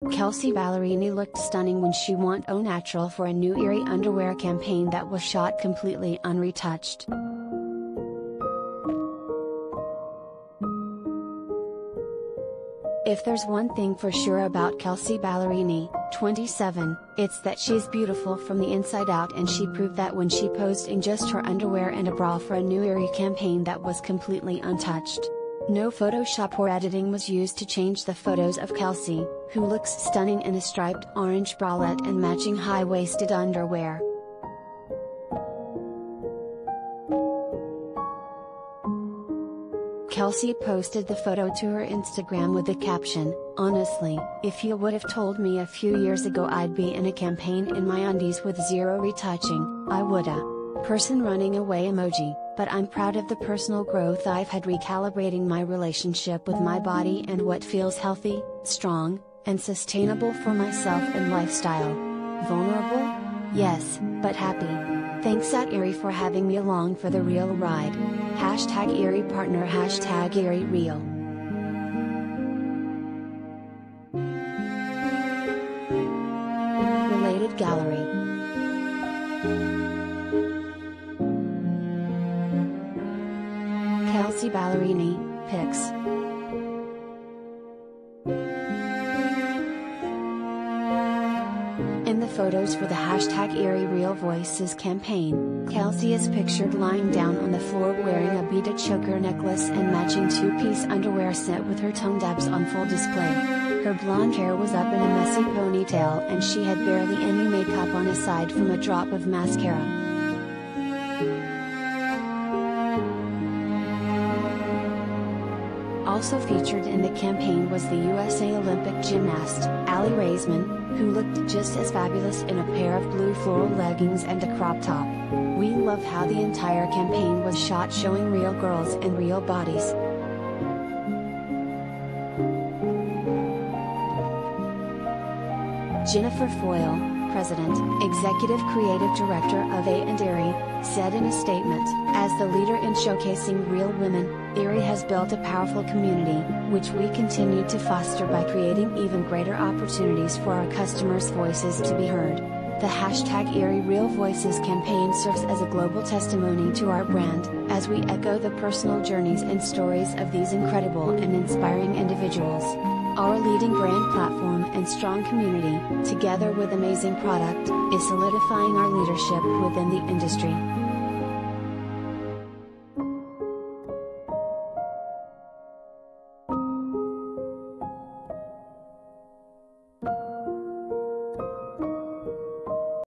Kelsea Ballerini looked stunning when she went au natural for a new Aerie underwear campaign that was shot completely unretouched. If there's one thing for sure about Kelsea Ballerini, 27, it's that she's beautiful from the inside out, and she proved that when she posed in just her underwear and a bra for a new Aerie campaign that was completely untouched. No Photoshop or editing was used to change the photos of Kelsea, who looks stunning in a striped orange bralette and matching high-waisted underwear. Kelsea posted the photo to her Instagram with the caption, "Honestly, if you would have told me a few years ago I'd be in a campaign in my undies with zero retouching, I woulda. Person running away emoji, but I'm proud of the personal growth I've had recalibrating my relationship with my body and what feels healthy, strong, and sustainable for myself and lifestyle. Vulnerable? Yes, but happy. Thanks at Aerie for having me along for the real ride. #Aerie partner #Aerie real." Related gallery. Kelsea Ballerini, pics. In the photos for the #Aerie Real Voices campaign, Kelsea is pictured lying down on the floor wearing a beaded choker necklace and matching two-piece underwear set with her toned abs on full display. Her blonde hair was up in a messy ponytail and she had barely any makeup on aside from a drop of mascara. Also featured in the campaign was the USA Olympic gymnast, Aerie, who looked just as fabulous in a pair of blue floral leggings and a crop top. We love how the entire campaign was shot showing real girls and real bodies. Jennifer Foyle, President, Executive Creative Director of Aerie, said in a statement, "As the leader in showcasing real women, Aerie has built a powerful community, which we continue to foster by creating even greater opportunities for our customers' voices to be heard." The #Aerie Real Voices campaign serves as a global testimony to our brand, as we echo the personal journeys and stories of these incredible and inspiring individuals. Our leading brand platform and strong community, together with amazing product, is solidifying our leadership within the industry.